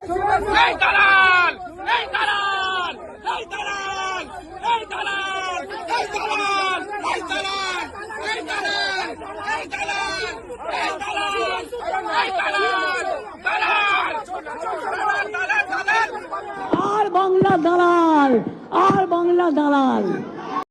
नहीं दलाल, नहीं दलाल, नहीं दलाल, नहीं दलाल, नहीं दलाल, नहीं दलाल, नहीं दलाल, नहीं दलाल, नहीं दलाल, नहीं दलाल, दलाल, दलाल, दलाल। और बांग्ला दलाल, और बांग्ला दलाल।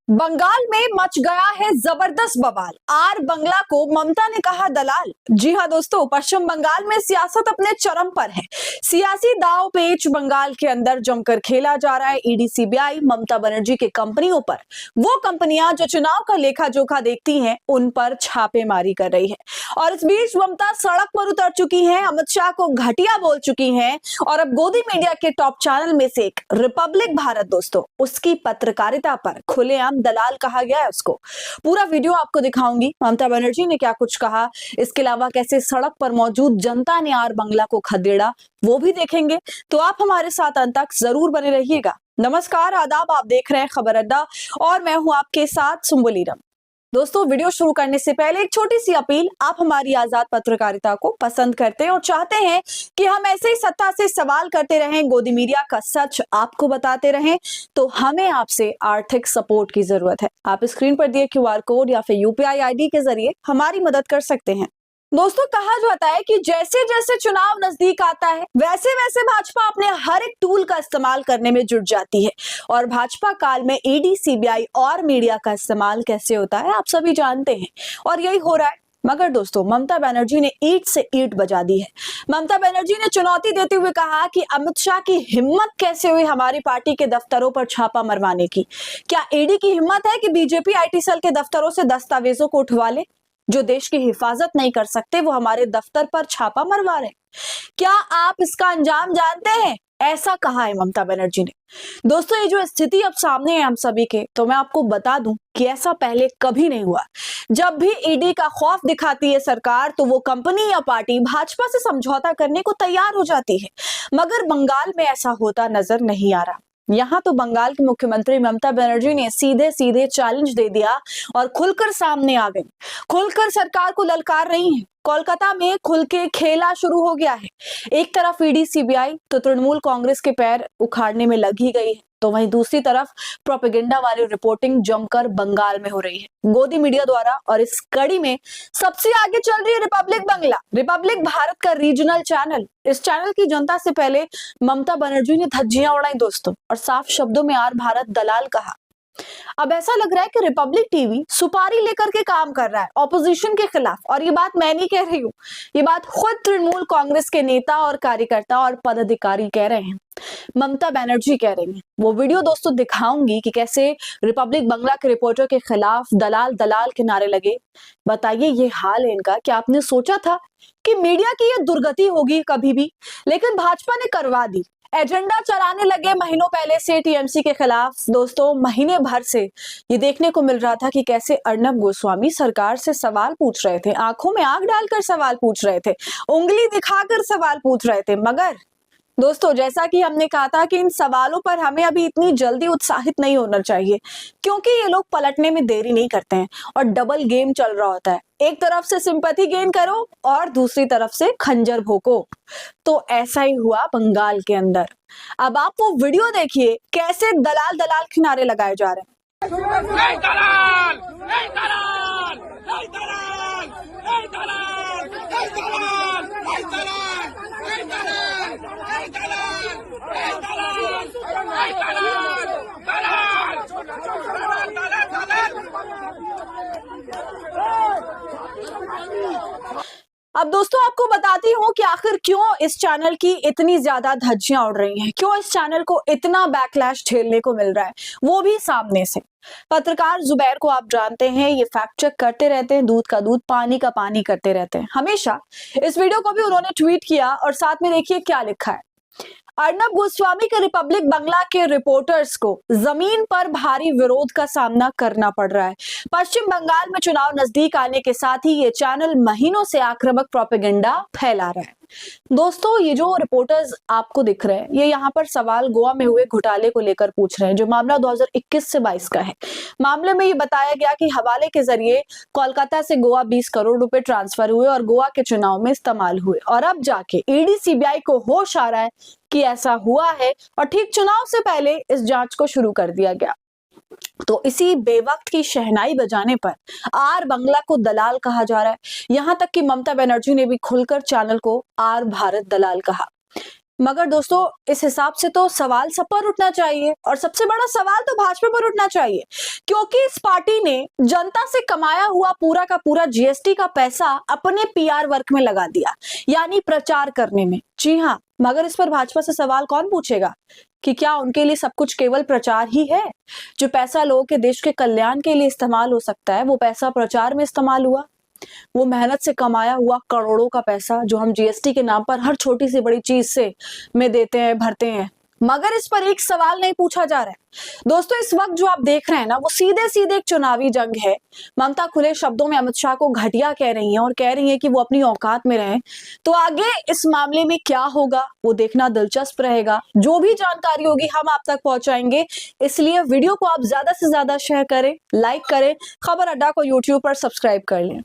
बंगाल में मच गया है जबरदस्त बवाल। आर बंगला को ममता ने कहा दलाल। जी हां दोस्तों, पश्चिम बंगाल में सियासत अपने चरम पर है। सियासी दाव पेच बंगाल के अंदर जमकर खेला जा रहा है। ईडी सीबीआई ममता बनर्जी की कंपनियों पर, वो कंपनियां जो चुनाव का लेखा जोखा देखती हैं, उन पर छापेमारी कर रही है। और इस बीच ममता सड़क पर उतर चुकी हैं, अमित शाह को घटिया बोल चुकी हैं और अब गोदी मीडिया के टॉप चैनल में से एक रिपब्लिक भारत दोस्तों, उसकी पत्रकारिता पर खुलेआम दलाल कहा गया है उसको। पूरा वीडियो आपको दिखाऊंगी, ममता बनर्जी ने क्या कुछ कहा, इसके अलावा कैसे सड़क पर मौजूद जनता ने आर बंगला को खदेड़ा, वो भी देखेंगे। तो आप हमारे साथ अंत तक जरूर बने रहिएगा। नमस्कार, आदाब, आप देख रहे हैं खबर अड्डा और मैं हूं आपके साथ सुम्बुलीरम। दोस्तों, वीडियो शुरू करने से पहले एक छोटी सी अपील। आप हमारी आजाद पत्रकारिता को पसंद करते हैं और चाहते हैं कि हम ऐसे ही सत्ता से सवाल करते रहें, गोदी मीडिया का सच आपको बताते रहें, तो हमें आपसे आर्थिक सपोर्ट की जरूरत है। आप स्क्रीन पर दिए क्यूआर कोड या फिर यूपीआई आईडी के जरिए हमारी मदद कर सकते हैं। दोस्तों, कहा जाता है कि जैसे जैसे चुनाव नजदीक आता है, वैसे वैसे भाजपा अपने हर एक टूल का इस्तेमाल करने में जुट जाती है। और भाजपा काल में ईडी, सीबीआई और मीडिया का इस्तेमाल कैसे होता है आप सभी जानते हैं, और यही हो रहा है। मगर दोस्तों, ममता बनर्जी ने ईंट से ईंट बजा दी है। ममता बनर्जी ने चुनौती देते हुए कहा कि अमित शाह की हिम्मत कैसे हुई हमारी पार्टी के दफ्तरों पर छापा मरवाने की। क्या ईडी की हिम्मत है कि बीजेपी आईटी सेल के दफ्तरों से दस्तावेजों को उठवा ले? जो देश की हिफाजत नहीं कर सकते, वो हमारे दफ्तर पर छापा मरवा रहे। क्या आप इसका अंजाम जानते हैं? ऐसा कहा है ममता बनर्जी ने। दोस्तों, ये जो स्थिति अब सामने है हम सभी के, तो मैं आपको बता दूं कि ऐसा पहले कभी नहीं हुआ। जब भी ईडी का खौफ दिखाती है सरकार, तो वो कंपनी या पार्टी भाजपा से समझौता करने को तैयार हो जाती है। मगर बंगाल में ऐसा होता नजर नहीं आ रहा। यहाँ तो बंगाल के मुख्यमंत्री ममता बनर्जी ने सीधे सीधे चैलेंज दे दिया और खुलकर सामने आ गई, खुलकर सरकार को ललकार रही हैं। कोलकाता में खुल के खेला शुरू हो गया है। एक तरफ ईडी सीबीआई तो तृणमूल कांग्रेस के पैर उखाड़ने में लगी गई है, तो वहीं दूसरी तरफ प्रोपेगेंडा वाली रिपोर्टिंग जमकर बंगाल में हो रही है गोदी मीडिया द्वारा। और इस कड़ी में सबसे आगे चल रही है रिपब्लिक बंगला, रिपब्लिक भारत का रीजनल चैनल। इस चैनल की जनता से पहले ममता बनर्जी ने धज्जियां उड़ाई दोस्तों, और साफ शब्दों में आर भारत दलाल कहा। अब ऐसा लग रहा है कि रिपब्लिक टीवी सुपारी लेकर के काम कर रहा है ऑपोजिशन के खिलाफ। और ये बात मैं नहीं कह रही हूँ, ये बात खुद तृणमूल कांग्रेस के नेता और कार्यकर्ता और पदाधिकारी कह रहे हैं, ममता बनर्जी कह रही हैं। वो वीडियो दोस्तों दिखाऊंगी कि कैसे रिपब्लिक बंगला के रिपोर्टर के खिलाफ दलाल दलाल के नारे लगे। बताइए, ये हाल है इनका। क्या आपने सोचा था कि मीडिया की ये दुर्गति होगी कभी भी? लेकिन भाजपा ने करवा दी। एजेंडा चलाने लगे महीनों पहले से टीएमसी के खिलाफ। दोस्तों, महीने भर से ये देखने को मिल रहा था कि कैसे अर्नब गोस्वामी सरकार से सवाल पूछ रहे थे, आंखों में आग डालकर सवाल पूछ रहे थे, उंगली दिखाकर सवाल पूछ रहे थे। मगर दोस्तों, जैसा कि हमने कहा था कि इन सवालों पर हमें अभी इतनी जल्दी उत्साहित नहीं होना चाहिए, क्योंकि ये लोग पलटने में देरी नहीं करते हैं और डबल गेम चल रहा होता है। एक तरफ से सिंपैथी गेन करो और दूसरी तरफ से खंजर भोंको। तो ऐसा ही हुआ बंगाल के अंदर। अब आप वो वीडियो देखिए कैसे दलाल दलाल किनारे लगाए जा रहे हैं। नहीं दलाल, नहीं दलाल, नहीं दलाल, नहीं दलाल, नहीं दलाल, नहीं दलाल, नहीं दलाल, नहीं दलाल, नहीं दलाल, नहीं दलाल, दलाल, दलाल, दलाल। अब दोस्तों, आपको बताती हूँ कि आखिर क्यों इस चैनल की इतनी ज्यादा धज्जियां उड़ रही हैं, क्यों इस चैनल को इतना बैकलैश झेलने को मिल रहा है, वो भी सामने से। पत्रकार जुबैर को आप जानते हैं, ये फैक्ट चेक करते रहते हैं, दूध का दूध पानी का पानी करते रहते हैं हमेशा। इस वीडियो को भी उन्होंने ट्वीट किया और साथ में देखिए क्या लिखा है। अर्नब गोस्वामी के रिपब्लिक बंगला के रिपोर्टर्स को जमीन पर भारी विरोध का सामना करना पड़ रहा है। पश्चिम बंगाल में चुनाव नजदीक आने के साथ ही ये चैनल महीनों से आक्रामक प्रोपेगेंडा फैला रहा है। दोस्तों, ये जो रिपोर्टर्स आपको दिख रहे हैं, ये यहाँ पर सवाल गोवा में हुए घोटाले को लेकर पूछ रहे हैं, जो मामला 2021 से 22 का है। मामले में ये बताया गया कि हवाले के जरिए कोलकाता से गोवा 20 करोड़ रुपए ट्रांसफर हुए और गोवा के चुनाव में इस्तेमाल हुए। और अब जाके ईडी सीबीआई को होश आ रहा है कि ऐसा हुआ है और ठीक चुनाव से पहले इस जांच को शुरू कर दिया गया। तो इसी बेवक्त की शहनाई बजाने पर आर बंगला को दलाल कहा जा रहा है। यहां तक कि ममता बनर्जी ने भी खुलकर चैनल को आर भारत दलाल कहा। मगर दोस्तों, इस हिसाब से तो सवाल सब पर उठना चाहिए और सबसे बड़ा सवाल तो भाजपा पर उठना चाहिए, क्योंकि इस पार्टी ने जनता से कमाया हुआ पूरा का पूरा जीएसटी का पैसा अपने पीआर वर्क में लगा दिया, यानी प्रचार करने में। जी हाँ, मगर इस पर भाजपा से सवाल कौन पूछेगा कि क्या उनके लिए सब कुछ केवल प्रचार ही है? जो पैसा लोगों के देश के कल्याण के लिए इस्तेमाल हो सकता है, वो पैसा प्रचार में इस्तेमाल हुआ। वो मेहनत से कमाया हुआ करोड़ों का पैसा जो हम जीएसटी के नाम पर हर छोटी सी बड़ी चीज से में देते हैं, भरते हैं, मगर इस पर एक सवाल नहीं पूछा जा रहा है। दोस्तों, इस वक्त जो आप देख रहे हैं ना, वो सीधे सीधे एक चुनावी जंग है। ममता खुले शब्दों में अमित शाह को घटिया कह रही हैं और कह रही हैं कि वो अपनी औकात में रहें। तो आगे इस मामले में क्या होगा वो देखना दिलचस्प रहेगा। जो भी जानकारी होगी हम आप तक पहुंचाएंगे, इसलिए वीडियो को आप ज्यादा से ज्यादा शेयर करें, लाइक करें, खबर अड्डा को यूट्यूब पर सब्सक्राइब कर लें।